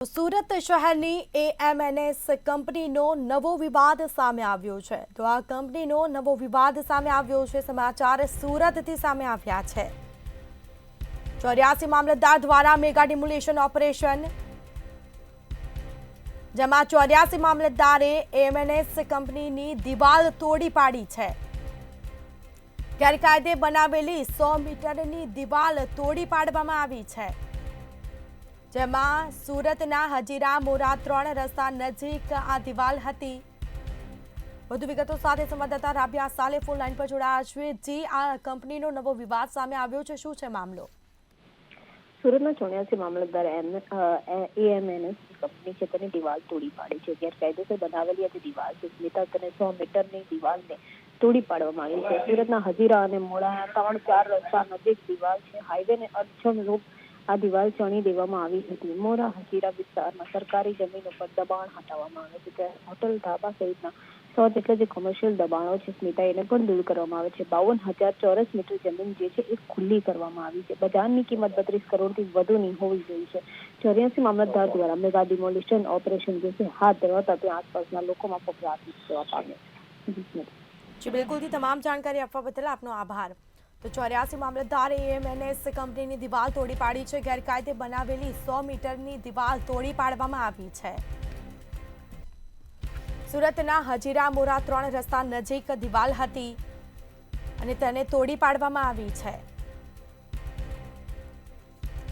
સુરત શહેરની એએમએનએસ કંપનીનો નવો વિવાદ સામે આવ્યો છે. તો આ કંપનીનો નવો વિવાદ સામે આવ્યો છે. સમાચાર સુરતથી સામે આવ્યા છે. 84 મામલતદાર દ્વારા મેગા ડિમોલિશન ઓપરેશન, જેમાં 84 મામલતદારે એએમએનએસ કંપનીની દિવાલ તોડી પાડી છે. ગેરકાયદે બનાવેલી 100 મીટરની દિવાલ તોડી પાડવામાં આવી છે, જેમાં સુરતના હજીરા મોરા 3 રસ્તા નજીક આ દિવાલ હતી. વધુ વિગતો સાથે સંવાદદાતા રાબિયા સાલે ફોન લાઈન પર જોડાયા છે. જી, આ કંપનીનો નવો વિવાદ સામે આવ્યો છે, શું છે મામલો? સુરતના 84 મામલતદાર એએમએનએસ કંપની છે તેની દિવાલ તોડી પાડી છે. ગેરકાયદેસર બનાવેલી હતી દિવાલ છે. સ્મિતા તેને 100 મીટરની દિવાલને તોડી પાડવામાં આવી છે. સુરતના હજીરા અને મોડા 3-4 રસ્તા નજીક દિવાલ છે. હાઈવેને અડચણ રૂપ આ દિવાલ ચણી દેવામાં આવી હતી. મોરા હજીરા વિસ્તારમાં સરકારી જમીન ઉપર દબાણ હટાવવામાં આવે છે. ત્યારે હોટલ, ધાબા સહિતના 100 જેટલા જે કોમર્શિયલ દબાણો છે સ્મિતા એને પણ દૂર કરવામાં આવે છે. 52,000 ચોરસ મીટર જમીન જે છે એ ખુલ્લી કરવામાં આવી છે. બજારની કિંમત 32 કરોડથી વધુની હોવી જોઈએ છે. 84 મામલતદાર દ્વારા મેગા ડિમોલિશન ઓપરેશન જે છે હાથ ધરાવતા ત્યાં આસપાસના લોકોમાં ફફડાટ જોવા પામ્યો છે. જી બિલકુલ, તમામ જાણકારી આપવા બદલ આપનો આભાર. તો 84 મામલતદારે એએમએનએસ કંપનીની દિવાલ તોડી પાડી છે. ગેરકાયદે બનાવેલી 100 મીટરની દિવાલ તોડી પાડવામાં આવી છે. સુરતના હજીરા મોરા 3 રસ્તા નજીક દિવાલ હતી અને તેને તોડી પાડવામાં આવી છે.